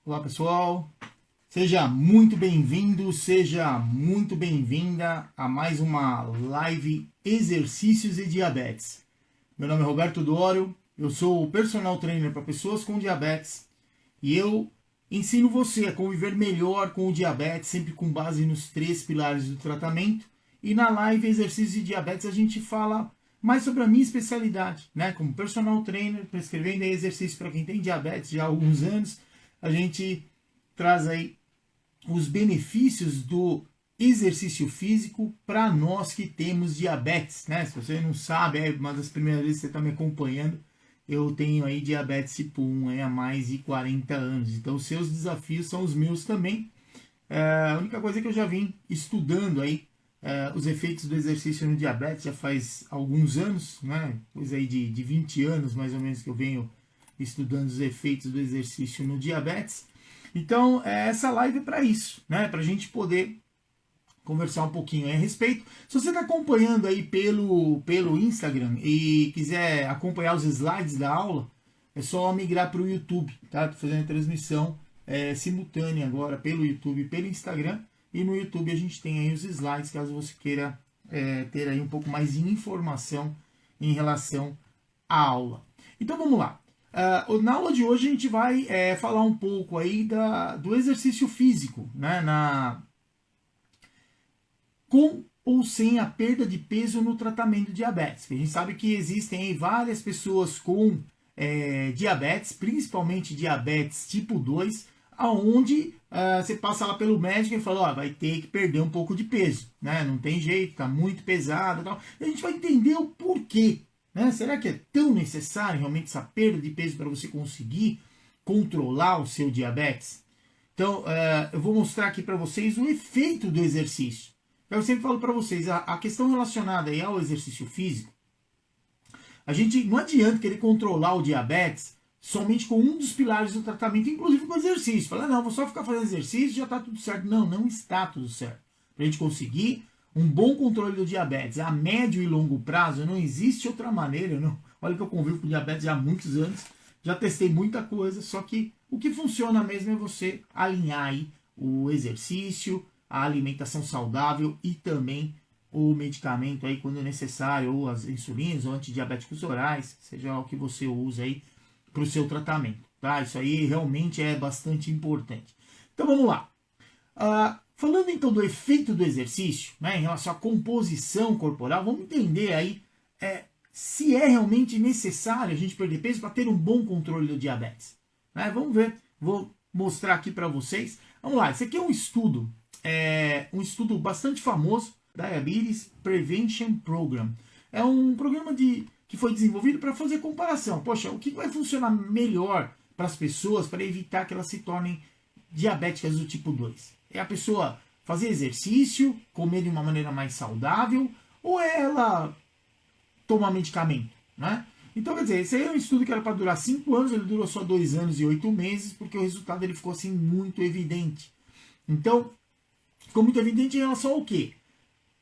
Olá pessoal, seja muito bem-vindo, seja muito bem-vinda a mais uma live Exercícios e Diabetes. Meu nome é Roberto Dório, eu sou o personal trainer para pessoas com diabetes e eu ensino você a conviver melhor com o diabetes, sempre com base nos 3 pilares do tratamento. E na live Exercícios e Diabetes a gente fala mais sobre a minha especialidade, né? Como personal trainer, prescrevendo exercícios para quem tem diabetes já há alguns anos. A gente traz aí os benefícios do exercício físico para nós que temos diabetes, né? Se você não sabe, é uma das primeiras vezes que você está me acompanhando, eu tenho aí diabetes tipo 1 há mais de 40 anos, então os seus desafios são os meus também. A única coisa que eu já vim estudando aí os efeitos do exercício no diabetes já faz alguns anos, né? Coisa aí de 20 anos mais ou menos que eu venho estudando os efeitos do exercício no diabetes. Então, essa live é para isso, né? Para a gente poder conversar um pouquinho a respeito. Se você está acompanhando aí pelo Instagram e quiser acompanhar os slides da aula, é só migrar para o YouTube, tá? Estou fazendo a transmissão simultânea agora pelo YouTube e pelo Instagram. E no YouTube a gente tem aí os slides, caso você queira ter aí um pouco mais de informação em relação à aula. Então vamos lá. Na aula de hoje a gente vai falar um pouco aí do exercício físico, né? Com ou sem a perda de peso no tratamento de diabetes. A gente sabe que existem aí várias pessoas com diabetes, principalmente diabetes tipo 2, aonde você passa lá pelo médico e fala, vai ter que perder um pouco de peso, né? Não tem jeito, tá muito pesado e tal. E a gente vai entender o porquê, né? Será que é tão necessário realmente essa perda de peso para você conseguir controlar o seu diabetes? Então, eu vou mostrar aqui para vocês o efeito do exercício. Eu sempre falo para vocês, a questão relacionada aí ao exercício físico, a gente não adianta querer controlar o diabetes somente com um dos pilares do tratamento, inclusive com o exercício. Falar, não, vou só ficar fazendo exercício e já está tudo certo. Não, não está tudo certo. Para a gente conseguir um bom controle do diabetes a médio e longo prazo, não existe outra maneira. Não. Olha que eu convivo com diabetes já há muitos anos, já testei muita coisa, só que o que funciona mesmo é você alinhar aí o exercício, a alimentação saudável e também o medicamento aí quando necessário, ou as insulinas, ou antidiabéticos orais, seja o que você usa aí para o seu tratamento, tá? Isso aí realmente é bastante importante. Então vamos lá. Falando então do efeito do exercício, né, em relação à composição corporal, vamos entender aí se é realmente necessário a gente perder peso para ter um bom controle do diabetes. Né? Vamos ver, vou mostrar aqui para vocês. Vamos lá, esse aqui é um estudo bastante famoso, Diabetes Prevention Program. É um programa que foi desenvolvido para fazer comparação. Poxa, o que vai funcionar melhor para as pessoas para evitar que elas se tornem diabéticas do tipo 2? É a pessoa fazer exercício, comer de uma maneira mais saudável, ou é ela tomar medicamento, né? Então, quer dizer, esse aí é um estudo que era para durar 5 anos, ele durou só 2 anos e 8 meses, porque o resultado ele ficou assim muito evidente. Então, ficou muito evidente em relação ao quê?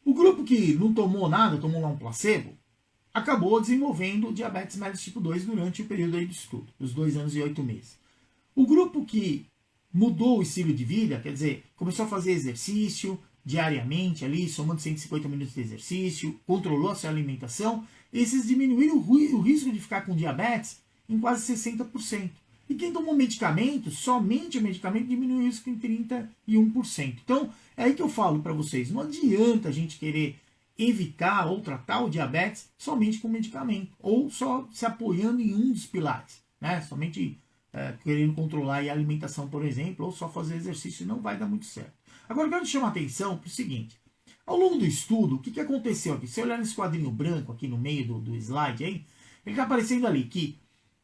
O grupo que não tomou nada, tomou lá um placebo, acabou desenvolvendo diabetes mellitus tipo 2 durante o período aí do estudo, os 2 anos e 8 meses. O grupo que mudou o estilo de vida, quer dizer, começou a fazer exercício diariamente ali, somando 150 minutos de exercício, controlou a sua alimentação, esses diminuíram o risco de ficar com diabetes em quase 60%. E quem tomou medicamento, somente o medicamento, diminuiu isso em 31%. Então, é aí que eu falo para vocês, não adianta a gente querer evitar ou tratar o diabetes somente com medicamento, ou só se apoiando em um dos pilares, né? Somente querendo controlar a alimentação, por exemplo, ou só fazer exercício, não vai dar muito certo. Agora, eu quero chamar a atenção para o seguinte, ao longo do estudo, o que aconteceu aqui? Se você olhar nesse quadrinho branco aqui no meio do slide, aí, ele está aparecendo ali que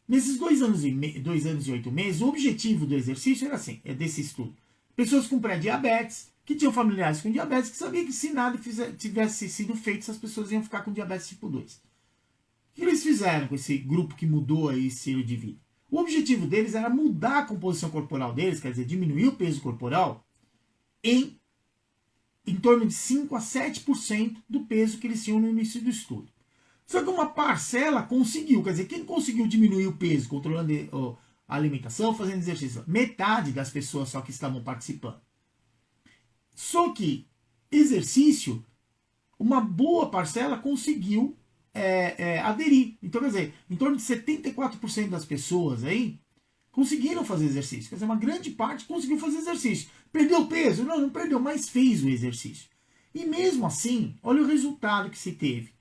nesses 2 anos e 8 meses, o objetivo do exercício era assim, desse estudo. Pessoas com pré-diabetes, que tinham familiares com diabetes, que sabiam que se nada tivesse sido feito, essas pessoas iam ficar com diabetes tipo 2. O que eles fizeram com esse grupo que mudou aí esse estilo de vida? O objetivo deles era mudar a composição corporal deles, quer dizer, diminuir o peso corporal em torno de 5 a 7% do peso que eles tinham no início do estudo. Só que uma parcela conseguiu, quer dizer, quem conseguiu diminuir o peso, controlando a alimentação, fazendo exercício. Metade das pessoas só que estavam participando. Só que exercício, uma boa parcela conseguiu aderir. Então, quer dizer, em torno de 74% das pessoas aí conseguiram fazer exercício. Quer dizer, uma grande parte conseguiu fazer exercício. Perdeu peso? Não, não perdeu, mas fez o exercício. E mesmo assim, olha o resultado que se teve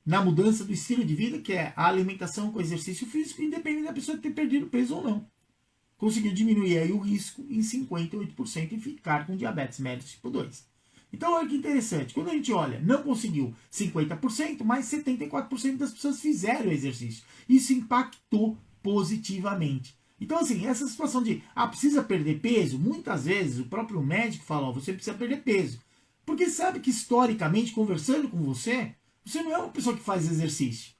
na mudança do estilo de vida, que é a alimentação com exercício físico, independente da pessoa ter perdido peso ou não. Conseguiu diminuir aí o risco em 58% e ficar com diabetes mellitus tipo 2. Então, olha que interessante. Quando a gente olha, não conseguiu 50%, mas 74% das pessoas fizeram o exercício. Isso impactou positivamente. Então, assim, essa situação de, precisa perder peso, muitas vezes o próprio médico fala, você precisa perder peso. Porque sabe que, historicamente, conversando com você, você não é uma pessoa que faz exercício.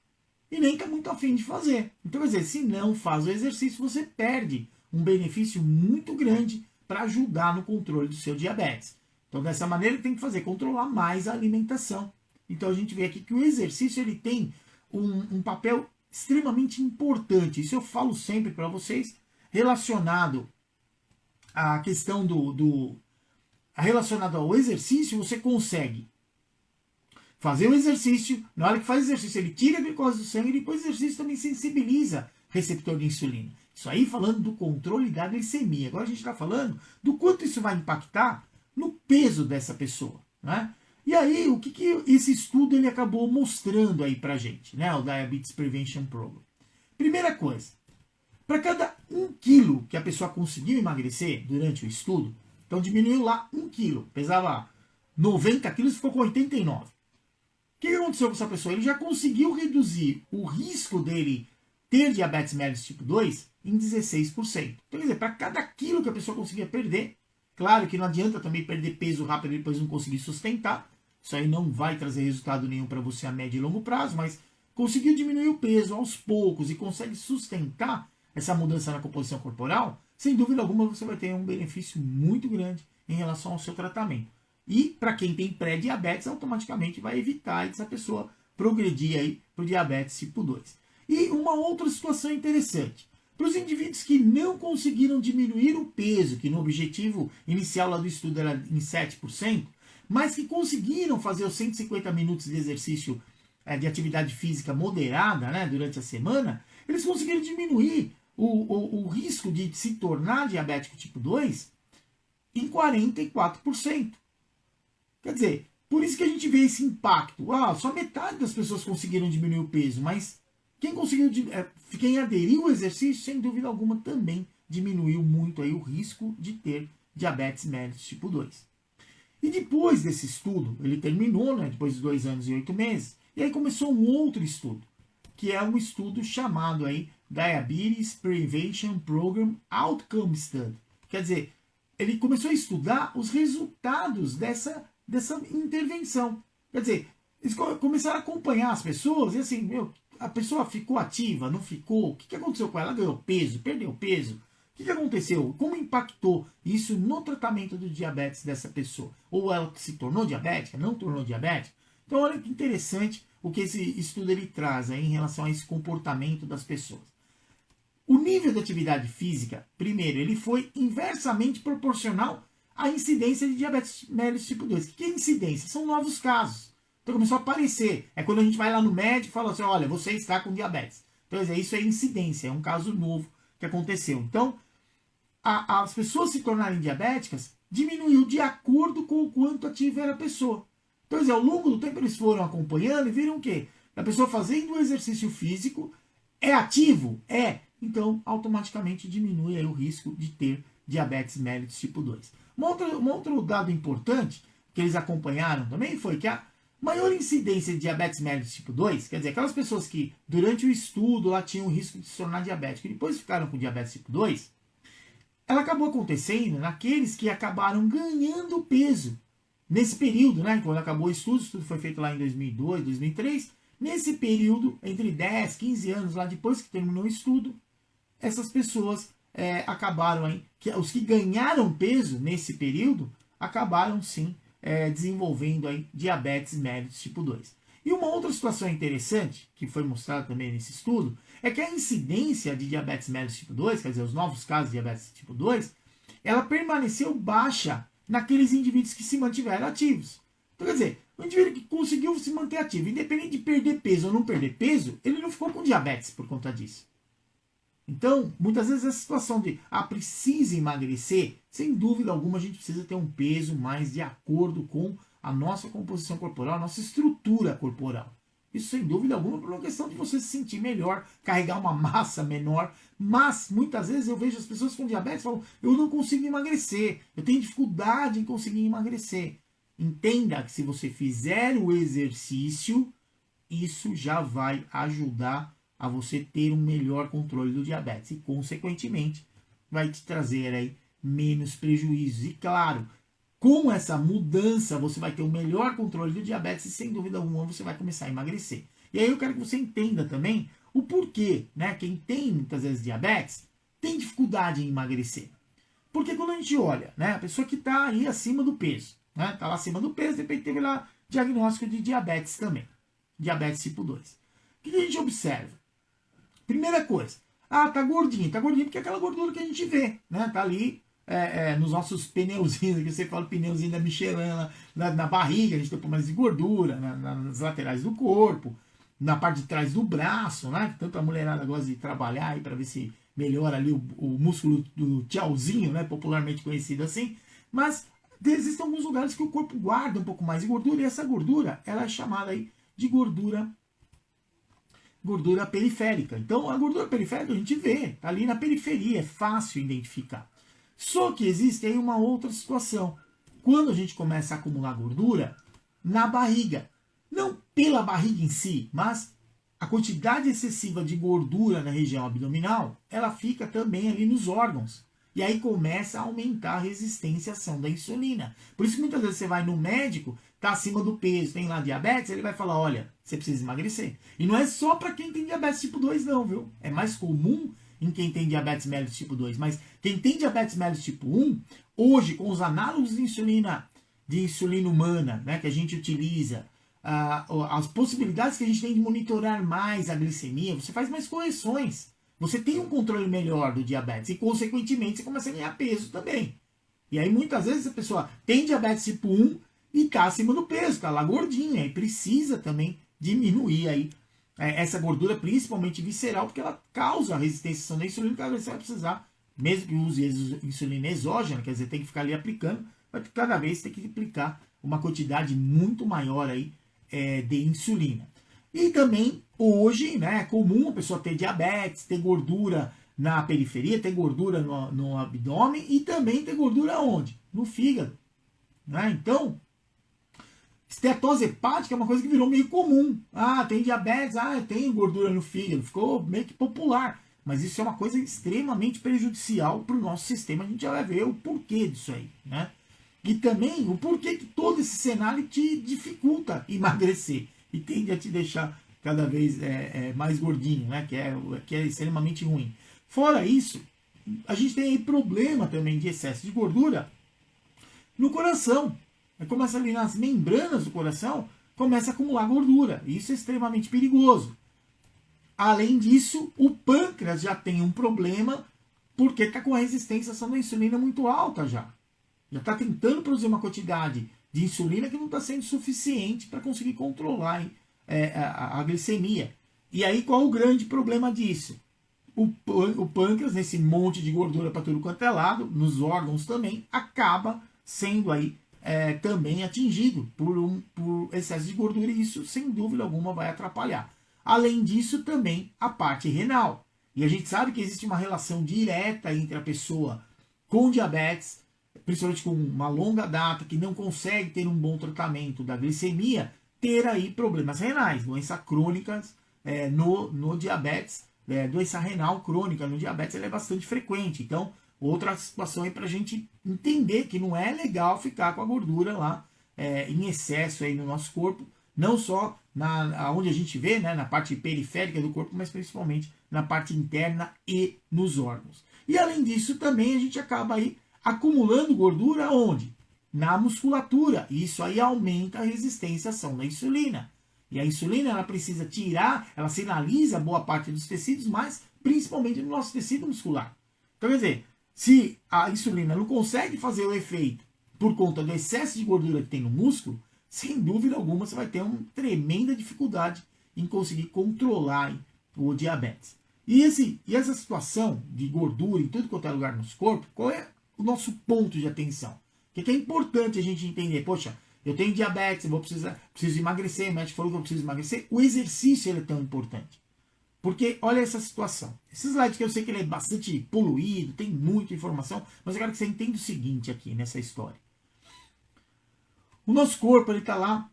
E nem está muito afim de fazer. Então, quer dizer, se não faz o exercício, você perde um benefício muito grande para ajudar no controle do seu diabetes. Então, dessa maneira, ele tem que fazer, controlar mais a alimentação. Então, a gente vê aqui que o exercício ele tem um papel extremamente importante. Isso eu falo sempre para vocês, relacionado à questão relacionado ao exercício, você consegue fazer o exercício, na hora que faz exercício, ele tira a glicose do sangue e depois o exercício também sensibiliza receptor de insulina. Isso aí falando do controle da glicemia. Agora a gente está falando do quanto isso vai impactar no peso dessa pessoa, né? E aí, o que esse estudo ele acabou mostrando aí pra gente, né? O Diabetes Prevention Program. Primeira coisa, para cada 1 quilo que a pessoa conseguiu emagrecer durante o estudo, então diminuiu lá 1 quilo, pesava 90 quilos e ficou com 89. O que aconteceu com essa pessoa? Ele já conseguiu reduzir o risco dele ter diabetes mellitus tipo 2 em 16%. Então, quer dizer, para cada quilo que a pessoa conseguia perder, claro que não adianta também perder peso rápido e depois não conseguir sustentar. Isso aí não vai trazer resultado nenhum para você a médio e longo prazo, mas conseguiu diminuir o peso aos poucos e consegue sustentar essa mudança na composição corporal, sem dúvida alguma você vai ter um benefício muito grande em relação ao seu tratamento. E para quem tem pré-diabetes, automaticamente vai evitar essa pessoa progredir aí para o diabetes tipo 2. E uma outra situação interessante. Para os indivíduos que não conseguiram diminuir o peso, que no objetivo inicial lá do estudo era em 7%, mas que conseguiram fazer os 150 minutos de exercício de atividade física moderada, né, durante a semana, eles conseguiram diminuir o risco de se tornar diabético tipo 2 em 44%. Quer dizer, por isso que a gente vê esse impacto. Só metade das pessoas conseguiram diminuir o peso, mas quem aderiu ao exercício, sem dúvida alguma, também diminuiu muito aí o risco de ter diabetes mellitus tipo 2. E depois desse estudo, ele terminou, né, depois de 2 anos e 8 meses, e aí começou um outro estudo, que é um estudo chamado aí Diabetes Prevention Program Outcome Study. Quer dizer, ele começou a estudar os resultados dessa intervenção. Quer dizer, eles começaram a acompanhar as pessoas e assim, a pessoa ficou ativa, não ficou? O que aconteceu com ela? Ela ganhou peso, perdeu peso? O que aconteceu? Como impactou isso no tratamento do diabetes dessa pessoa? Ou ela se tornou diabética, não tornou diabética? Então, olha que interessante o que esse estudo ele traz aí em relação a esse comportamento das pessoas. O nível de atividade física, primeiro, ele foi inversamente proporcional à incidência de diabetes mellitus tipo 2. O que é incidência? São novos casos. Então começou a aparecer. É quando a gente vai lá no médico e fala assim, olha, você está com diabetes. Então isso é incidência, é um caso novo que aconteceu. Então, as pessoas se tornarem diabéticas diminuiu de acordo com o quanto ativa era a pessoa. Então, ao longo do tempo, eles foram acompanhando e viram que a pessoa fazendo o exercício físico é ativo? É. Então, automaticamente diminui aí o risco de ter diabetes mellitus tipo 2. Um outro dado importante que eles acompanharam também foi que a maior incidência de diabetes mellitus tipo 2, quer dizer, aquelas pessoas que durante o estudo lá tinham o risco de se tornar diabético e depois ficaram com diabetes tipo 2, ela acabou acontecendo naqueles que acabaram ganhando peso nesse período, né? Quando acabou o estudo foi feito lá em 2002, 2003. Nesse período, entre 10, 15 anos lá depois que terminou o estudo, essas pessoas acabaram aí, os que ganharam peso nesse período, acabaram sim desenvolvendo aí diabetes mellitus tipo 2. E uma outra situação interessante, que foi mostrada também nesse estudo, é que a incidência de diabetes mellitus tipo 2, quer dizer, os novos casos de diabetes tipo 2, ela permaneceu baixa naqueles indivíduos que se mantiveram ativos. Então, quer dizer, o indivíduo que conseguiu se manter ativo, independente de perder peso ou não perder peso, ele não ficou com diabetes por conta disso. Então, muitas vezes essa situação de, precisa emagrecer, sem dúvida alguma a gente precisa ter um peso mais de acordo com a nossa composição corporal, a nossa estrutura corporal. Isso sem dúvida alguma por uma questão de você se sentir melhor, carregar uma massa menor, mas muitas vezes eu vejo as pessoas com diabetes falam, eu não consigo emagrecer, eu tenho dificuldade em conseguir emagrecer. Entenda que se você fizer o exercício, isso já vai ajudar a você ter um melhor controle do diabetes e, consequentemente, vai te trazer aí menos prejuízos. E claro, com essa mudança, você vai ter um melhor controle do diabetes e, sem dúvida alguma, você vai começar a emagrecer. E aí eu quero que você entenda também o porquê, né? Quem tem, muitas vezes, diabetes, tem dificuldade em emagrecer. Porque quando a gente olha, né? A pessoa que está aí acima do peso, né? Está lá acima do peso, de repente teve lá diagnóstico de diabetes também. Diabetes tipo 2. O que a gente observa? Primeira coisa, tá gordinho porque é aquela gordura que a gente vê, né? Tá ali nos nossos pneuzinhos, que você fala pneuzinho da Michelin, na barriga, a gente tem um pouco mais de gordura, nas laterais do corpo, na parte de trás do braço, né? Tanto a mulherada gosta de trabalhar aí para ver se melhora ali o músculo do tchauzinho, né? Popularmente conhecido assim, mas existem alguns lugares que o corpo guarda um pouco mais de gordura, e essa gordura, ela é chamada aí de gordura periférica. Então, a gordura periférica a gente vê, tá ali na periferia, é fácil identificar. Só que existe aí uma outra situação. Quando a gente começa a acumular gordura na barriga, não pela barriga em si, mas a quantidade excessiva de gordura na região abdominal, ela fica também ali nos órgãos. E aí começa a aumentar a resistência à ação da insulina. Por isso que muitas vezes você vai no médico, está acima do peso, tem lá diabetes, ele vai falar, olha, você precisa emagrecer. E não é só para quem tem diabetes tipo 2 não, viu? É mais comum em quem tem diabetes mellitus tipo 2. Mas quem tem diabetes mellitus tipo 1, hoje com os análogos de insulina humana, né, que a gente utiliza, as possibilidades que a gente tem de monitorar mais a glicemia, você faz mais correções. Você tem um controle melhor do diabetes e, consequentemente, você começa a ganhar peso também. E aí, muitas vezes, a pessoa tem diabetes tipo 1 e está acima do peso, está lá gordinha, e precisa também diminuir aí essa gordura, principalmente visceral, porque ela causa a resistência à ação da insulina, cada vez você vai precisar, mesmo que use insulina exógena, quer dizer, tem que ficar ali aplicando, vai cada vez ter que aplicar uma quantidade muito maior aí, de insulina. E também, hoje, né, é comum a pessoa ter diabetes, ter gordura na periferia, ter gordura no abdômen e também ter gordura onde? No fígado. Né? Então, estetose hepática é uma coisa que virou meio comum. Tem diabetes, eu tenho gordura no fígado. Ficou meio que popular. Mas isso é uma coisa extremamente prejudicial para o nosso sistema. A gente já vai ver o porquê disso aí. Né? E também o porquê que todo esse cenário te dificulta emagrecer. E tende a te deixar cada vez mais gordinho, né? que é extremamente ruim. Fora isso, a gente tem aí problema também de excesso de gordura no coração. Começa ali nas membranas do coração, começa a acumular gordura. Isso é extremamente perigoso. Além disso, o pâncreas já tem um problema porque está com a resistência à ação da insulina muito alta já. Já está tentando produzir uma quantidade de insulina que não está sendo suficiente para conseguir controlar a glicemia. E aí qual o grande problema disso? O pâncreas, nesse monte de gordura para tudo quanto é lado, nos órgãos também, acaba sendo aí também atingido por excesso de gordura, e isso sem dúvida alguma vai atrapalhar. Além disso, também a parte renal. E a gente sabe que existe uma relação direta entre a pessoa com diabetes, principalmente com uma longa data, que não consegue ter um bom tratamento da glicemia, ter aí problemas renais, doenças crônicas no diabetes, doença renal crônica no diabetes, ela é bastante frequente. Então, outra situação aí para a gente entender que não é legal ficar com a gordura lá em excesso aí no nosso corpo, não só onde a gente vê, né, na parte periférica do corpo, mas principalmente na parte interna e nos órgãos. E além disso, também a gente acaba aí acumulando gordura onde? Na musculatura. E isso aí aumenta a resistência à ação da insulina. E a insulina, ela precisa tirar, ela sinaliza boa parte dos tecidos, mas principalmente no nosso tecido muscular. Então, quer dizer, se a insulina não consegue fazer o efeito por conta do excesso de gordura que tem no músculo, sem dúvida alguma você vai ter uma tremenda dificuldade em conseguir controlar o diabetes. E essa situação de gordura em tudo quanto é lugar no nosso corpo, qual é o nosso ponto de atenção? O que é importante a gente entender? Poxa, eu tenho diabetes, eu preciso emagrecer, o médico falou que eu preciso emagrecer. O exercício ele é tão importante. Porque olha essa situação. Esse slide que eu sei que ele é bastante poluído, tem muita informação, mas eu quero que você entenda o seguinte aqui nessa história. O nosso corpo, ele está lá,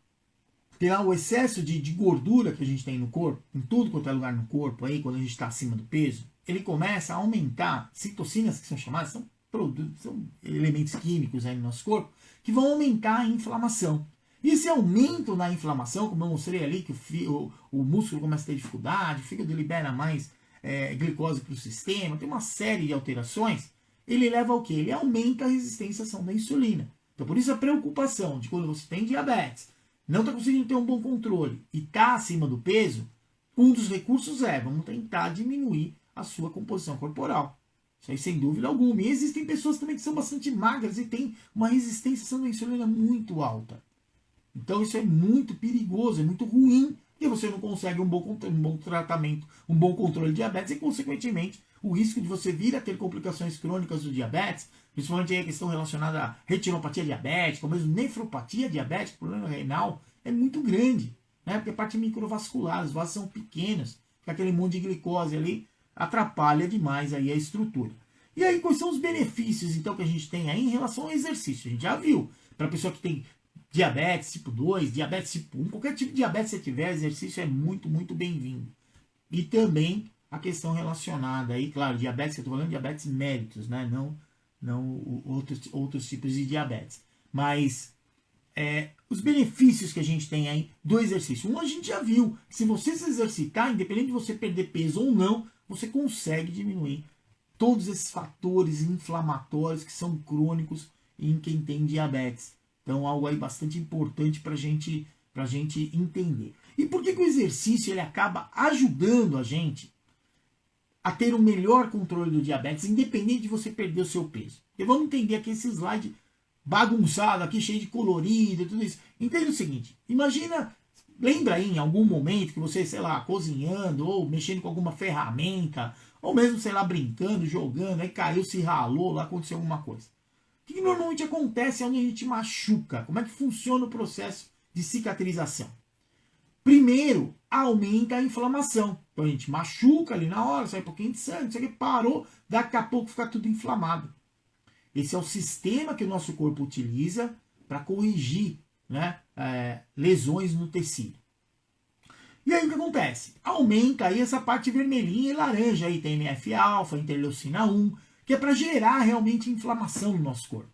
tem lá o excesso de gordura que a gente tem no corpo, em tudo quanto é lugar no corpo, aí quando a gente está acima do peso, ele começa a aumentar citocinas, que são chamadas, são elementos químicos aí no nosso corpo, que vão aumentar a inflamação. E esse aumento na inflamação, como eu mostrei ali, que o músculo começa a ter dificuldade, o fígado libera mais glicose para o sistema, tem uma série de alterações, ele leva ao quê? Ele aumenta a resistência à ação da insulina. Então, por isso a preocupação de quando você tem diabetes, não está conseguindo ter um bom controle e está acima do peso, um dos recursos vamos tentar diminuir a sua composição corporal. Isso aí sem dúvida alguma. E existem pessoas também que são bastante magras e têm uma resistência à ação da insulina muito alta. Então isso é muito perigoso, é muito ruim, porque você não consegue um bom tratamento, um bom controle de diabetes e, consequentemente, o risco de você vir a ter complicações crônicas do diabetes, principalmente a questão relacionada à retinopatia diabética, ou mesmo nefropatia diabética, problema renal, é muito grande, né? Porque a parte microvascular, os vasos são pequenos, aquele monte de glicose ali atrapalha demais aí a estrutura. E aí, quais são os benefícios, então, que a gente tem aí em relação ao exercício? A gente já viu, para a pessoa que tem diabetes tipo 2, diabetes tipo 1, qualquer tipo de diabetes que você tiver, exercício é muito, muito bem-vindo. E também a questão relacionada aí, claro, diabetes, que eu estou falando de diabetes mellitus, né? Não outros tipos de diabetes. Mas os benefícios que a gente tem aí do exercício. Um, a gente já viu que se você se exercitar, independente de você perder peso ou não, você consegue diminuir todos esses fatores inflamatórios que são crônicos em quem tem diabetes. Então, algo aí bastante importante para a gente entender. E por que o exercício ele acaba ajudando a gente a ter um melhor controle do diabetes, independente de você perder o seu peso? E vamos entender aqui esse slide bagunçado, aqui cheio de colorido, tudo isso. Entenda o seguinte, lembra aí em algum momento que você, sei lá, cozinhando ou mexendo com alguma ferramenta, ou mesmo, sei lá, brincando, jogando, aí caiu, se ralou, lá aconteceu alguma coisa. O que normalmente acontece onde a gente machuca? Como é que funciona o processo de cicatrização? Primeiro, aumenta a inflamação. Então a gente machuca ali na hora, sai um pouquinho de sangue, isso aqui parou, daqui a pouco fica tudo inflamado. Esse é o sistema que o nosso corpo utiliza para corrigir, né, lesões no tecido. E aí o que acontece? Aumenta aí essa parte vermelhinha e laranja, aí tem TNF-alfa, interleucina 1, que é para gerar realmente inflamação no nosso corpo.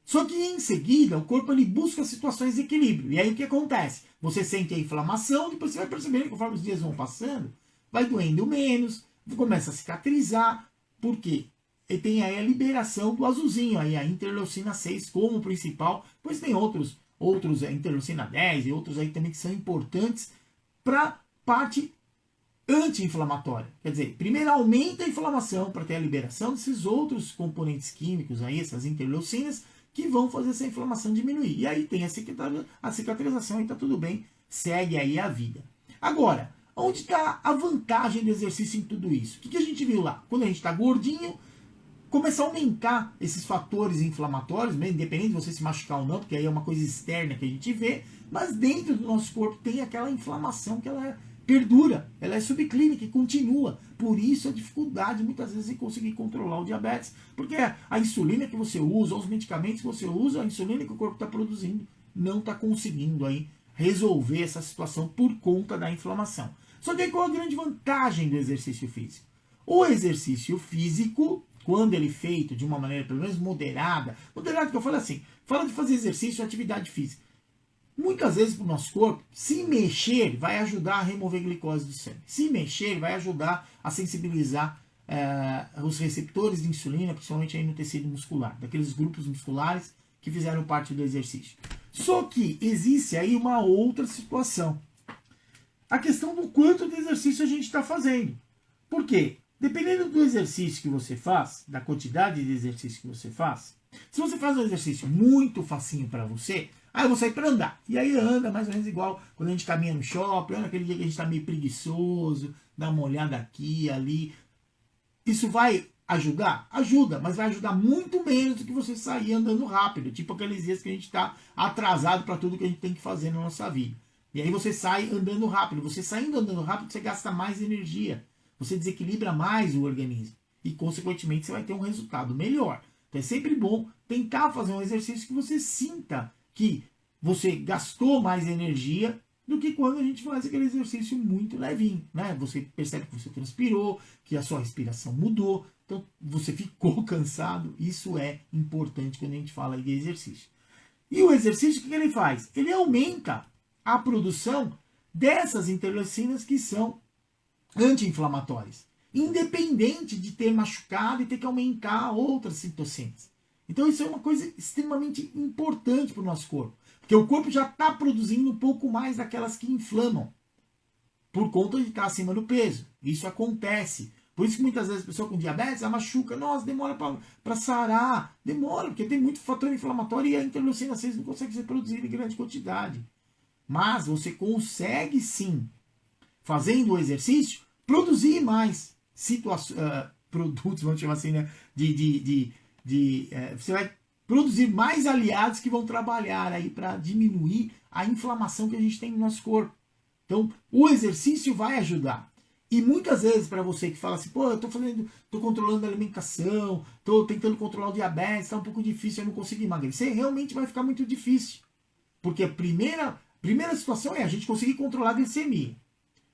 Só que em seguida o corpo ele busca situações de equilíbrio. E aí o que acontece? Você sente a inflamação, depois você vai percebendo que conforme os dias vão passando, vai doendo menos, começa a cicatrizar. Por quê? E tem aí a liberação do azulzinho, aí a interleucina 6 como principal, pois tem outros a interleucina 10 e outros aí também que são importantes para parte anti-inflamatória. Quer dizer, primeiro aumenta a inflamação para ter a liberação desses outros componentes químicos, aí, essas interleucinas, que vão fazer essa inflamação diminuir. E aí tem a cicatrização e está tudo bem, segue aí a vida. Agora, onde está a vantagem do exercício em tudo isso? O que a gente viu lá? Quando a gente está gordinho, começa a aumentar esses fatores inflamatórios, mesmo, independente de você se machucar ou não, porque aí é uma coisa externa que a gente vê, mas dentro do nosso corpo tem aquela inflamação que ela perdura, ela é subclínica e continua. Por isso a dificuldade muitas vezes em conseguir controlar o diabetes, porque a insulina que você usa, os medicamentos que você usa, a insulina que o corpo está produzindo, não está conseguindo aí resolver essa situação por conta da inflamação. Só que aí qual a grande vantagem do exercício físico? O exercício físico, quando ele é feito de uma maneira pelo menos moderada que eu falo assim, fala de fazer exercício e atividade física. Muitas vezes para o nosso corpo, se mexer vai ajudar a remover glicose do sangue. Se mexer vai ajudar a sensibilizar os receptores de insulina, principalmente aí no tecido muscular, daqueles grupos musculares que fizeram parte do exercício. Só que existe aí uma outra situação. a questão do quanto de exercício a gente está fazendo. Por quê? Dependendo do exercício que você faz, da quantidade de exercício que você faz, se você faz um exercício muito facinho para você, aí eu vou sair para andar. E aí anda mais ou menos igual quando a gente caminha no shopping, anda aquele dia que a gente está meio preguiçoso, dá uma olhada aqui, ali. Isso vai ajudar? Ajuda, mas vai ajudar muito menos do que você sair andando rápido. Tipo aqueles dias que a gente está atrasado para tudo que a gente tem que fazer na nossa vida. E aí você sai andando rápido. Você saindo andando rápido, você gasta mais energia. Você desequilibra mais o organismo. E, consequentemente, você vai ter um resultado melhor. Então é sempre bom tentar fazer um exercício que você sinta que você gastou mais energia do que quando a gente faz aquele exercício muito levinho, né? Você percebe que você transpirou, que a sua respiração mudou, então você ficou cansado. Isso é importante quando a gente fala de exercício. E o exercício, o que ele faz? Ele aumenta a produção dessas interleucinas que são anti-inflamatórias, independente de ter machucado e ter que aumentar outras citocinas. Então isso é uma coisa extremamente importante para o nosso corpo, porque o corpo já está produzindo um pouco mais daquelas que inflamam, por conta de estar acima do peso. Isso acontece. Por isso que muitas vezes a pessoa com diabetes, ela machuca, nossa, demora para sarar. Demora, porque tem muito fator inflamatório e a interleucina 6 não consegue ser produzida em grande quantidade. Mas você consegue sim, fazendo o exercício, produzir mais produtos, vamos chamar assim, né? Você vai produzir mais aliados que vão trabalhar aí para diminuir a inflamação que a gente tem no nosso corpo. Então, o exercício vai ajudar. E muitas vezes, para você que fala assim, pô, eu tô controlando a alimentação, tô tentando controlar o diabetes, tá um pouco difícil, eu não consigo emagrecer, realmente vai ficar muito difícil. Porque a primeira situação é a gente conseguir controlar a glicemia.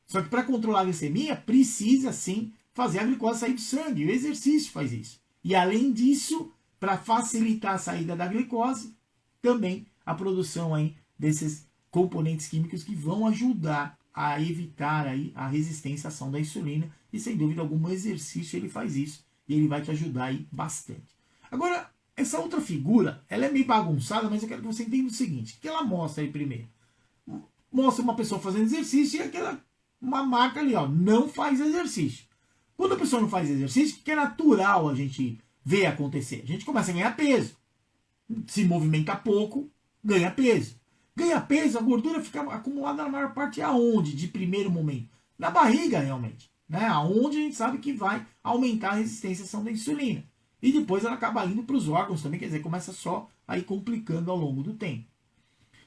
Só que para controlar a glicemia, precisa sim fazer a glicose sair do sangue. O exercício faz isso. E além disso, para facilitar a saída da glicose, também a produção aí desses componentes químicos que vão ajudar a evitar aí a resistência à ação da insulina. E sem dúvida alguma, o exercício ele faz isso. E ele vai te ajudar aí bastante. Agora, essa outra figura, ela é meio bagunçada, mas eu quero que você entenda o seguinte. O que ela mostra aí primeiro? Mostra uma pessoa fazendo exercício e uma marca ali, ó, não faz exercício. Quando a pessoa não faz exercício, o que é natural a gente ver acontecer? A gente começa a ganhar peso. Se movimenta pouco, ganha peso. Ganha peso, a gordura fica acumulada na maior parte aonde? De primeiro momento? Na barriga, realmente. Né? Aonde a gente sabe que vai aumentar a resistência à ação da insulina. E depois ela acaba indo para os órgãos também, quer dizer, começa só a ir complicando ao longo do tempo.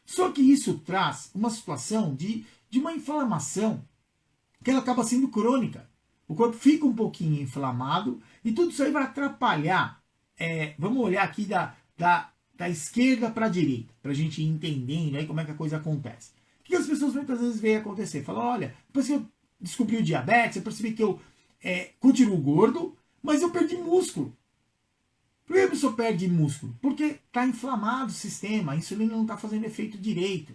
Só que isso traz uma situação de uma inflamação que ela acaba sendo crônica. O corpo fica um pouquinho inflamado e tudo isso aí vai atrapalhar. Vamos olhar aqui da esquerda para a direita, para a gente ir entendendo aí como é que a coisa acontece. O que as pessoas muitas vezes veem acontecer? Falam, olha, depois que eu descobri o diabetes, eu percebi que eu continuo gordo, mas eu perdi músculo. Por que a pessoa perde músculo? Porque está inflamado o sistema, a insulina não está fazendo efeito direito.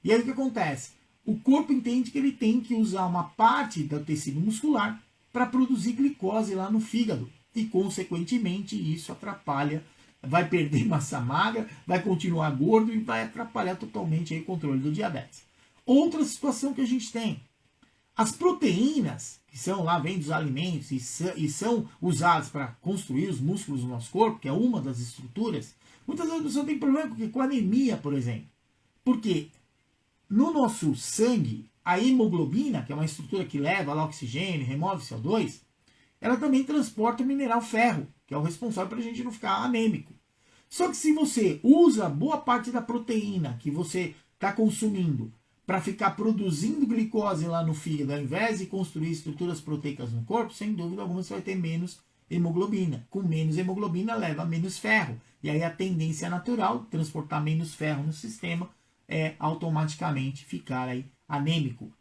E aí o que acontece? O corpo entende que ele tem que usar uma parte do tecido muscular para produzir glicose lá no fígado. E, consequentemente, isso atrapalha, vai perder massa magra, vai continuar gordo e vai atrapalhar totalmente aí o controle do diabetes. Outra situação que a gente tem. As proteínas, que são lá, vêm dos alimentos e são usadas para construir os músculos do nosso corpo, que é uma das estruturas, muitas vezes a pessoa tem problema com anemia, por exemplo. Porque no nosso sangue, a hemoglobina, que é uma estrutura que leva lá oxigênio, remove CO2, ela também transporta o mineral ferro, que é o responsável para a gente não ficar anêmico. Só que se você usa boa parte da proteína que você está consumindo para ficar produzindo glicose lá no fígado, ao invés de construir estruturas proteicas no corpo, sem dúvida alguma você vai ter menos hemoglobina. Com menos hemoglobina leva a menos ferro. E aí a tendência natural, transportar menos ferro no sistema, é automaticamente ficar aí anêmico.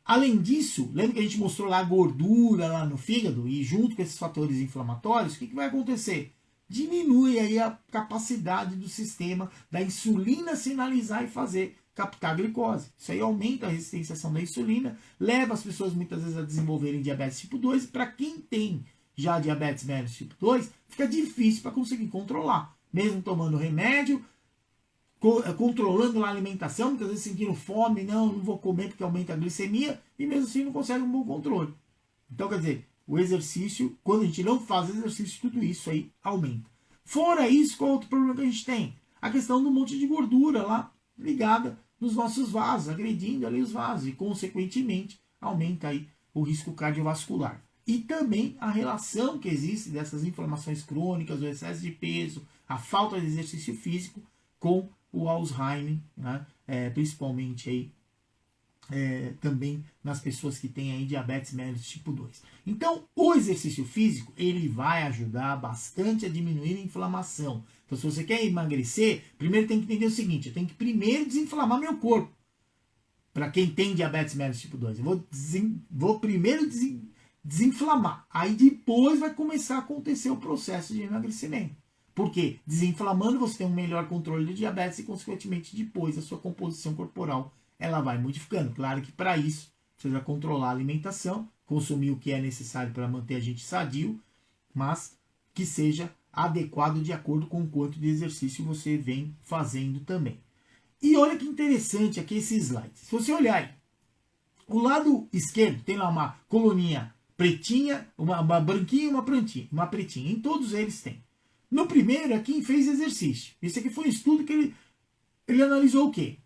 Além disso, lembra que a gente mostrou lá a gordura lá no fígado e junto com esses fatores inflamatórios, o que vai acontecer? Diminui aí a capacidade do sistema da insulina sinalizar e captar glicose. Isso aí aumenta a resistência à ação da insulina, leva as pessoas muitas vezes a desenvolverem diabetes tipo 2, e para quem tem já diabetes mellitus tipo 2, fica difícil para conseguir controlar. Mesmo tomando remédio, controlando a alimentação, muitas vezes sentindo fome, não vou comer porque aumenta a glicemia, e mesmo assim não consegue um bom controle. Então, quer dizer, o exercício, quando a gente não faz exercício, tudo isso aí aumenta. Fora isso, qual é outro problema que a gente tem? A questão do monte de gordura lá ligada nos nossos vasos, agredindo ali os vasos, e consequentemente aumenta aí o risco cardiovascular. E também a relação que existe dessas inflamações crônicas, o excesso de peso, a falta de exercício físico com o Alzheimer, né? Principalmente aí, também nas pessoas que têm aí diabetes mellitus tipo 2. Então, o exercício físico, ele vai ajudar bastante a diminuir a inflamação. Então, se você quer emagrecer, primeiro tem que entender o seguinte, eu tenho que primeiro desinflamar meu corpo. Para quem tem diabetes mellitus tipo 2, eu vou primeiro desinflamar. Aí depois vai começar a acontecer o processo de emagrecimento. Por quê? Desinflamando você tem um melhor controle do diabetes e, consequentemente, depois a sua composição corporal ela vai modificando. Claro que para isso precisa controlar a alimentação, consumir o que é necessário para manter a gente sadio, mas que seja adequado de acordo com o quanto de exercício você vem fazendo também. E olha que interessante aqui esse slide. Se você olhar aí, o lado esquerdo tem lá uma coluninha pretinha, uma branquinha e uma pretinha. Em todos eles tem. No primeiro é quem fez exercício. Esse aqui foi um estudo que ele analisou o quê?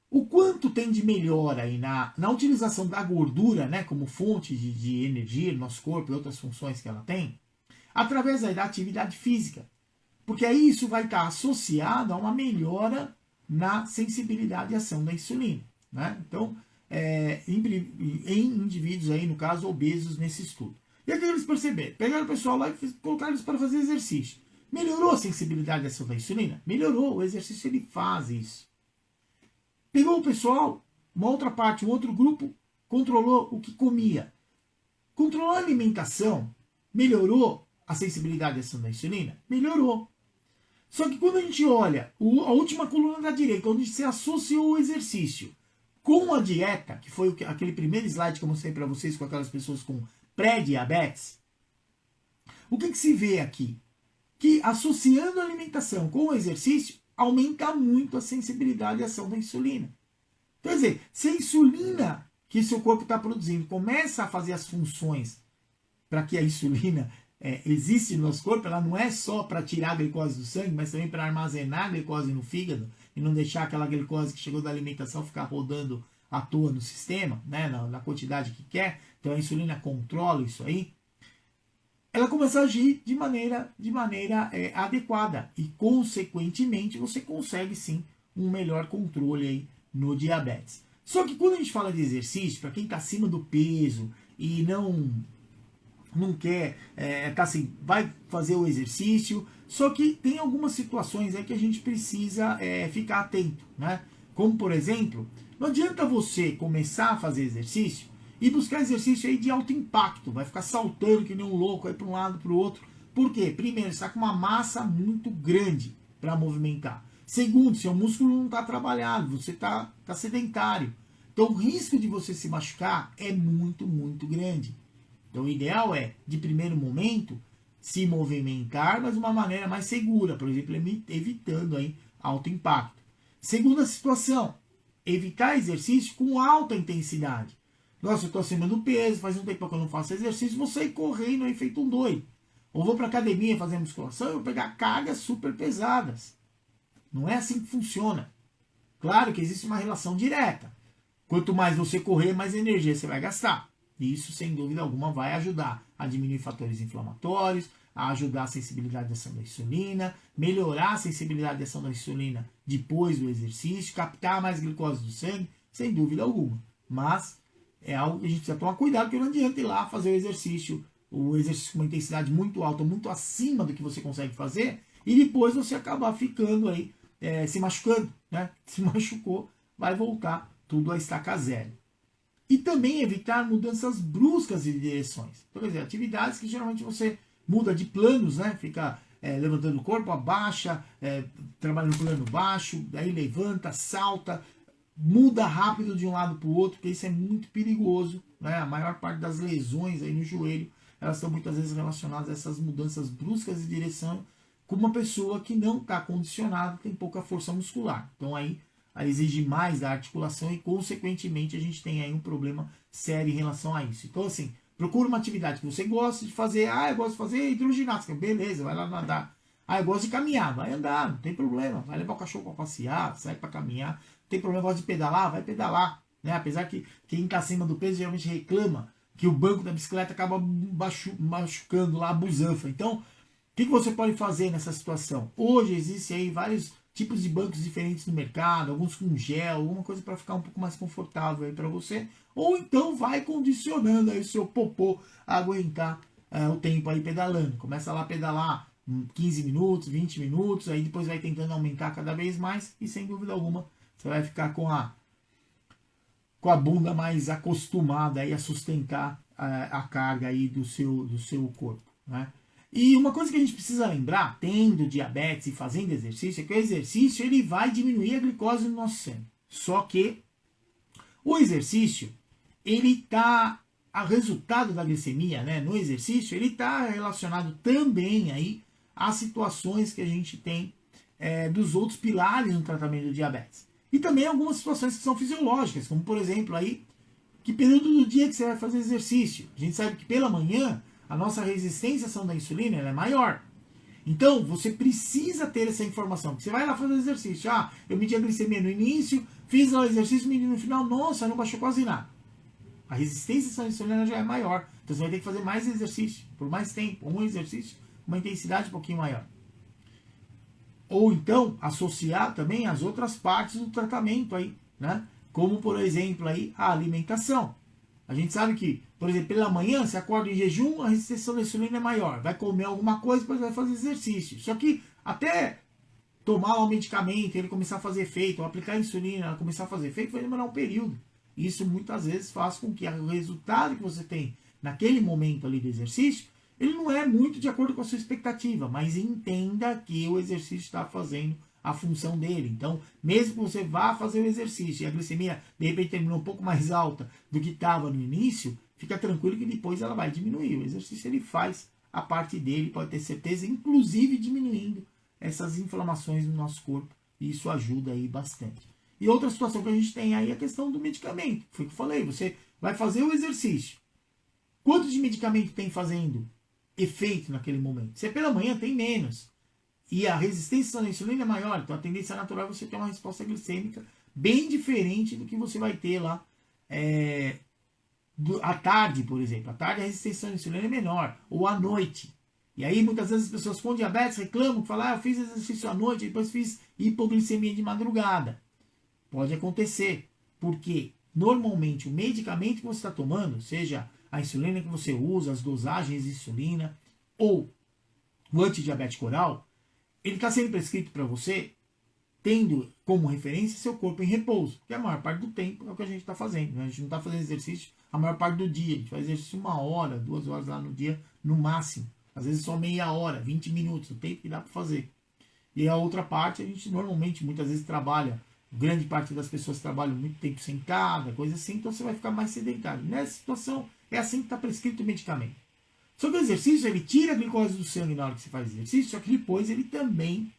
O quanto tem de melhora aí na utilização da gordura, né, como fonte de energia no nosso corpo e outras funções que ela tem, através aí da atividade física. Porque aí isso vai estar associado a uma melhora na sensibilidade e ação da insulina. Né? Então, em indivíduos aí, no caso, obesos nesse estudo. E aqui eles perceberam, pegaram o pessoal lá e colocaram eles para fazer exercício. Melhorou a sensibilidade e ação da insulina? Melhorou, o exercício ele faz isso. Pegou o pessoal, uma outra parte, um outro grupo, controlou o que comia. Controlou a alimentação, melhorou a sensibilidade e ação da insulina? Melhorou. Só que quando a gente olha a última coluna da direita, onde se associou o exercício com a dieta, que foi aquele primeiro slide que eu mostrei para vocês com aquelas pessoas com pré-diabetes, o que se vê aqui? Que associando a alimentação com o exercício, aumenta muito a sensibilidade e ação da insulina. Então, quer dizer, se a insulina que seu corpo está produzindo começa a fazer as funções para que a insulina existe no nosso corpo, ela não é só para tirar a glicose do sangue, mas também para armazenar a glicose no fígado e não deixar aquela glicose que chegou da alimentação ficar rodando à toa no sistema, né, na quantidade que quer. Então a insulina controla isso aí. Ela começa a agir de maneira adequada e, consequentemente, você consegue sim um melhor controle aí no diabetes. Só que quando a gente fala de exercício, para quem está acima do peso e não quer, tá assim, vai fazer o exercício, só que tem algumas situações aí que a gente precisa ficar atento, né? Como, por exemplo, não adianta você começar a fazer exercício e buscar exercício aí de alto impacto, vai ficar saltando que nem um louco aí para um lado para o outro. Por quê? Primeiro, você está com uma massa muito grande para movimentar. Segundo, seu músculo não está trabalhado, você está sedentário. Então o risco de você se machucar é muito, muito grande. Então o ideal é, de primeiro momento, se movimentar, mas de uma maneira mais segura, por exemplo, evitando aí alto impacto. Segunda situação, evitar exercício com alta intensidade. Nossa, eu estou acima do peso, faz um tempo que eu não faço exercício, vou sair correndo aí feito um doido. Ou vou para academia fazer musculação e vou pegar cargas super pesadas. Não é assim que funciona. Claro que existe uma relação direta. Quanto mais você correr, mais energia você vai gastar. E isso, sem dúvida alguma, vai ajudar a diminuir fatores inflamatórios, a ajudar a sensibilidade de ação da insulina, melhorar a sensibilidade de ação da insulina depois do exercício, captar mais glicose do sangue, sem dúvida alguma. Mas é algo que a gente precisa tomar cuidado, porque não adianta ir lá fazer o exercício com uma intensidade muito alta, muito acima do que você consegue fazer, e depois você acabar ficando aí, se machucando, né? Se machucou, vai voltar tudo a estaca zero. E também evitar mudanças bruscas de direções. Então, quer dizer, atividades que geralmente você muda de planos, né? Fica levantando o corpo, abaixa, trabalha no plano baixo, aí levanta, salta, muda rápido de um lado para o outro, porque isso é muito perigoso, né? A maior parte das lesões aí no joelho, elas estão muitas vezes relacionadas a essas mudanças bruscas de direção, com uma pessoa que não está condicionada, tem pouca força muscular. Então aí exige mais da articulação e, consequentemente, a gente tem aí um problema sério em relação a isso. Então, assim, procura uma atividade que você gosta de fazer. Ah, eu gosto de fazer hidroginástica. Beleza, vai lá nadar. Ah, eu gosto de caminhar. Vai andar, não tem problema. Vai levar o cachorro para passear, sai para caminhar. Não tem problema, gosta de pedalar, vai pedalar. Né? Apesar que quem está acima do peso geralmente reclama que o banco da bicicleta acaba machucando lá a busanfa. Então, o que você pode fazer nessa situação? Hoje existem aí vários tipos de bancos diferentes no mercado, alguns com gel, alguma coisa para ficar um pouco mais confortável aí para você. Ou então vai condicionando aí o seu popô a aguentar o tempo aí pedalando. Começa lá a pedalar 15 minutos, 20 minutos, aí depois vai tentando aumentar cada vez mais e sem dúvida alguma você vai ficar com a bunda mais acostumada aí a sustentar a carga aí do seu corpo, né? E uma coisa que a gente precisa lembrar, tendo diabetes e fazendo exercício, é que o exercício ele vai diminuir a glicose no nosso sangue. Só que o exercício, ele tá, o resultado da glicemia, né, no exercício, ele está relacionado também aí às situações que a gente tem dos outros pilares no tratamento do diabetes. E também algumas situações que são fisiológicas, como por exemplo aí, que período do dia que você vai fazer exercício. A gente sabe que pela manhã a nossa resistência à ação da insulina ela é maior. Então, você precisa ter essa informação. Você vai lá fazer exercício. Ah, eu medi a glicemia no início, fiz o exercício, medi no final, nossa, não baixou quase nada. A resistência à ação da insulina já é maior. Então, você vai ter que fazer mais exercício, por mais tempo. Um exercício, uma intensidade um pouquinho maior. Ou então, associar também as outras partes do tratamento aí, né? Como, por exemplo, aí, a alimentação. A gente sabe que, por exemplo, pela manhã, você acorda em jejum, a resistência à insulina é maior. Vai comer alguma coisa, depois vai fazer exercício. Só que até tomar o medicamento, ele começar a fazer efeito, ou aplicar a insulina, ela começar a fazer efeito, vai demorar um período. Isso muitas vezes faz com que o resultado que você tem naquele momento ali do exercício, ele não é muito de acordo com a sua expectativa, mas entenda que o exercício está fazendo a função dele. Então, mesmo que você vá fazer o exercício e a glicemia de repente terminou um pouco mais alta do que estava no início, fica tranquilo que depois ela vai diminuir. O exercício ele faz a parte dele, pode ter certeza, inclusive diminuindo essas inflamações no nosso corpo. E isso ajuda aí bastante. E outra situação que a gente tem aí é a questão do medicamento. Foi o que eu falei, você vai fazer o exercício. Quanto de medicamento tem fazendo efeito naquele momento? Se é pela manhã, tem menos. E a resistência à insulina é maior, então a tendência natural é você ter uma resposta glicêmica bem diferente do que você vai ter lá à tarde, por exemplo. À tarde a resistência à insulina é menor, ou à noite. E aí muitas vezes as pessoas com diabetes reclamam, falam, eu fiz exercício à noite, depois fiz hipoglicemia de madrugada. Pode acontecer, porque normalmente o medicamento que você está tomando, seja a insulina que você usa, as dosagens de insulina, ou o antidiabético oral, ele está sendo prescrito para você tendo como referência seu corpo em repouso, que a maior parte do tempo é o que a gente está fazendo. Né? A gente não está fazendo exercício a maior parte do dia, a gente faz exercício 1 hora, 2 horas lá no dia, no máximo. Às vezes só meia hora, 20 minutos, o tempo que dá para fazer. E a outra parte, a gente normalmente, muitas vezes trabalha, grande parte das pessoas trabalham muito tempo sentada, coisa assim, então você vai ficar mais sedentário. Nessa situação, é assim que está prescrito o medicamento. Só que o exercício, ele tira a glicose do sangue na hora que você faz exercício, só que depois ele também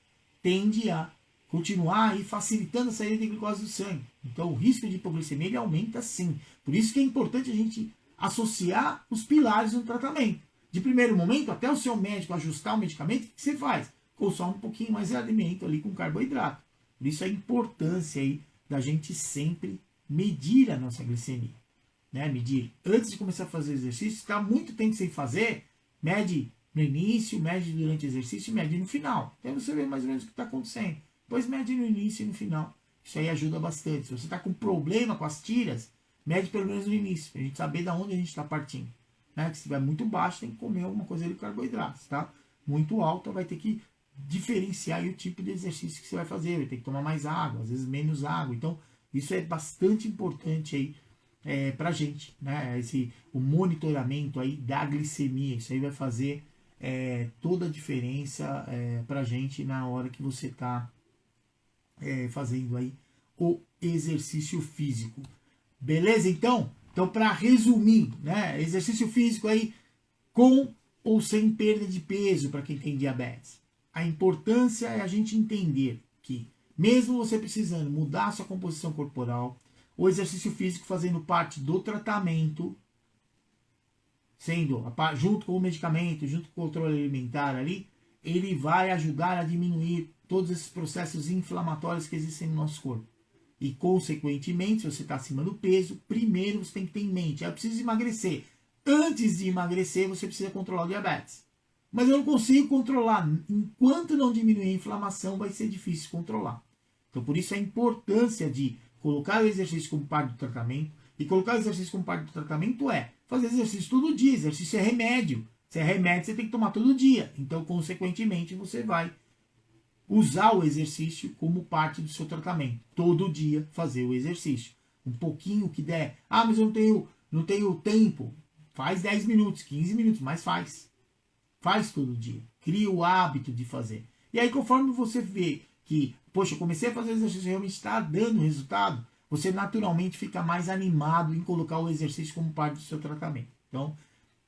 tende a continuar aí facilitando a saída de glicose do sangue. Então o risco de hipoglicemia ele aumenta sim. Por isso que é importante a gente associar os pilares no tratamento. De primeiro momento, até o seu médico ajustar o medicamento, o que você faz? Consome um pouquinho mais de alimento ali com carboidrato. Por isso a importância aí da gente sempre medir a nossa glicemia. Né? Medir antes de começar a fazer exercício, se está muito tempo sem fazer, mede no início, mede durante o exercício e mede no final. Então você vê mais ou menos o que está acontecendo. Depois mede no início e no final. Isso aí ajuda bastante. Se você está com problema com as tiras, mede pelo menos no início, para a gente saber de onde a gente está partindo. Né? Que se estiver muito baixo, tem que comer alguma coisa de carboidratos. Tá? Muito alta, vai ter que diferenciar aí o tipo de exercício que você vai fazer. Vai ter que tomar mais água, às vezes menos água. Então, isso é bastante importante aí para a gente. Né? O monitoramento aí da glicemia. Isso aí vai fazer toda a diferença para a gente na hora que você está fazendo aí o exercício físico. Beleza, então? Então, para resumir, né? Exercício físico aí com ou sem perda de peso para quem tem diabetes. a importância é a gente entender que, mesmo você precisando mudar a sua composição corporal, o exercício físico fazendo parte do tratamento, sendo junto com o medicamento, junto com o controle alimentar ali, ele vai ajudar a diminuir todos esses processos inflamatórios que existem no nosso corpo. E, consequentemente, se você está acima do peso, primeiro você tem que ter em mente, eu preciso emagrecer. Antes de emagrecer, você precisa controlar o diabetes. Mas eu não consigo controlar. Enquanto não diminuir a inflamação, vai ser difícil controlar. Então, por isso a importância de colocar o exercício como parte do tratamento. E colocar o exercício como parte do tratamento é fazer exercício todo dia. Exercício é remédio. Se é remédio, você tem que tomar todo dia. Então, consequentemente, você vai usar o exercício como parte do seu tratamento. Todo dia fazer o exercício. Um pouquinho que der. Ah, mas eu não tenho tempo. Faz 10 minutos, 15 minutos, mas faz. Faz todo dia. Cria o hábito de fazer. E aí, conforme você vê que, poxa, eu comecei a fazer exercício e realmente está dando resultado, você naturalmente fica mais animado em colocar o exercício como parte do seu tratamento. Então,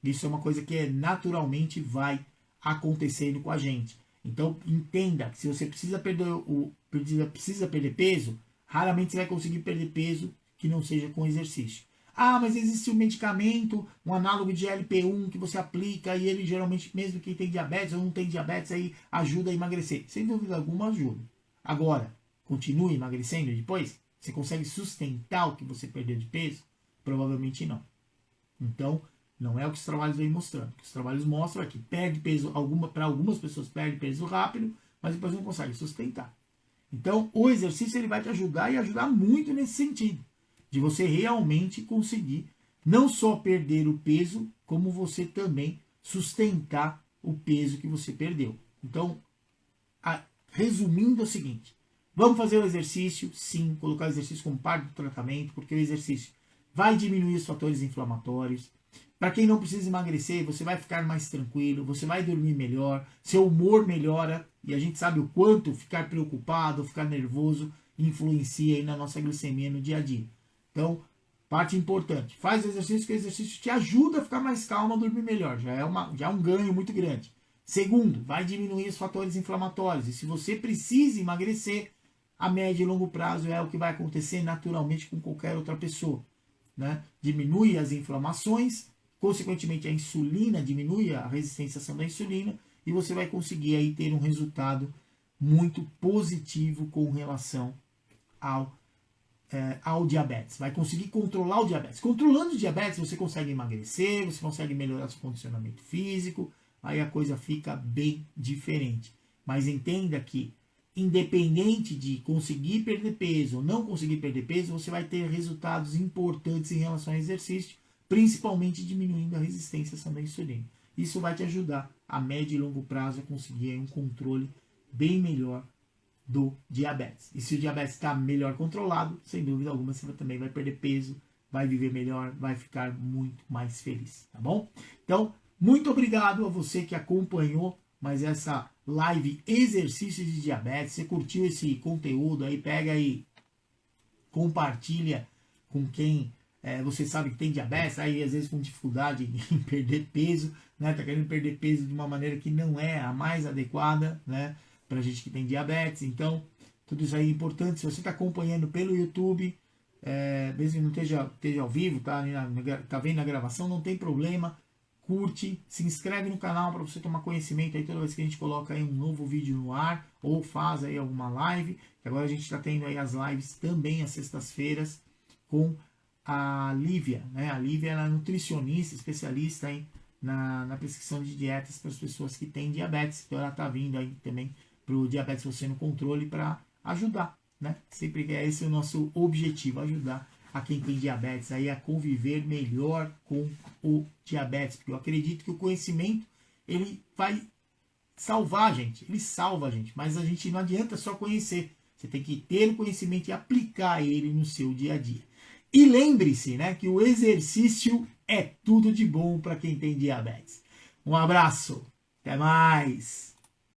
isso é uma coisa que naturalmente vai acontecendo com a gente. Então, entenda que se você precisa perder peso, raramente você vai conseguir perder peso que não seja com exercício. Ah, mas existe um medicamento, um análogo de GLP-1 que você aplica e ele geralmente, mesmo quem tem diabetes ou não tem diabetes, aí ajuda a emagrecer. Sem dúvida alguma, ajuda. Agora, continue emagrecendo depois? Você consegue sustentar o que você perdeu de peso? Provavelmente não. Então, não é o que os trabalhos vêm mostrando. O que os trabalhos mostram é que perde peso, para algumas pessoas perde peso rápido, mas depois não consegue sustentar. Então, o exercício ele vai te ajudar e ajudar muito nesse sentido. De você realmente conseguir não só perder o peso, como você também sustentar o peso que você perdeu. Então, resumindo é o seguinte, vamos fazer o exercício, sim, colocar o exercício como parte do tratamento, porque o exercício vai diminuir os fatores inflamatórios. Para quem não precisa emagrecer, você vai ficar mais tranquilo, você vai dormir melhor, seu humor melhora, e a gente sabe o quanto ficar preocupado, ficar nervoso, influencia aí na nossa glicemia no dia a dia. Então, parte importante, faz o exercício, que o exercício te ajuda a ficar mais calmo, a dormir melhor, já é um ganho muito grande. Segundo, vai diminuir os fatores inflamatórios, e se você precisa emagrecer, a médio e longo prazo é o que vai acontecer naturalmente com qualquer outra pessoa. Né? Diminui as inflamações, consequentemente a insulina diminui, a resistência à ação da insulina, e você vai conseguir aí ter um resultado muito positivo com relação ao diabetes. Vai conseguir controlar o diabetes. Controlando o diabetes, você consegue emagrecer, você consegue melhorar seu condicionamento físico, aí a coisa fica bem diferente. Mas entenda que, independente de conseguir perder peso ou não conseguir perder peso, você vai ter resultados importantes em relação ao exercício, principalmente diminuindo a resistência à ação da insulina. Isso vai te ajudar a médio e longo prazo a conseguir um controle bem melhor do diabetes. E se o diabetes está melhor controlado, sem dúvida alguma, você também vai perder peso, vai viver melhor, vai ficar muito mais feliz, tá bom? Então, muito obrigado a você que acompanhou mais essa live Exercícios de Diabetes. Você curtiu esse conteúdo aí, pega aí, compartilha com quem você sabe que tem diabetes, aí às vezes com dificuldade em perder peso, né? Tá querendo perder peso de uma maneira que não é a mais adequada, né? Pra gente que tem diabetes. Então, tudo isso aí é importante. Se você está acompanhando pelo YouTube, mesmo que não esteja ao vivo, tá vendo a gravação, não tem problema. Curte, se inscreve no canal para você tomar conhecimento aí toda vez que a gente coloca aí um novo vídeo no ar ou faz aí alguma live. Agora a gente está tendo aí as lives também às sextas-feiras com a Lívia, né? A Lívia ela é nutricionista, especialista aí na prescrição de dietas para as pessoas que têm diabetes. Então ela está vindo aí também para o Diabetes Você no Controle para ajudar, né? Sempre que esse é o nosso objetivo, ajudar a quem tem diabetes aí a conviver melhor com o diabetes, porque eu acredito que o conhecimento ele vai salvar a gente, ele salva a gente, mas a gente não adianta só conhecer, você tem que ter o conhecimento e aplicar ele no seu dia a dia. E lembre-se, né, que o exercício é tudo de bom para quem tem diabetes. Um abraço, até mais!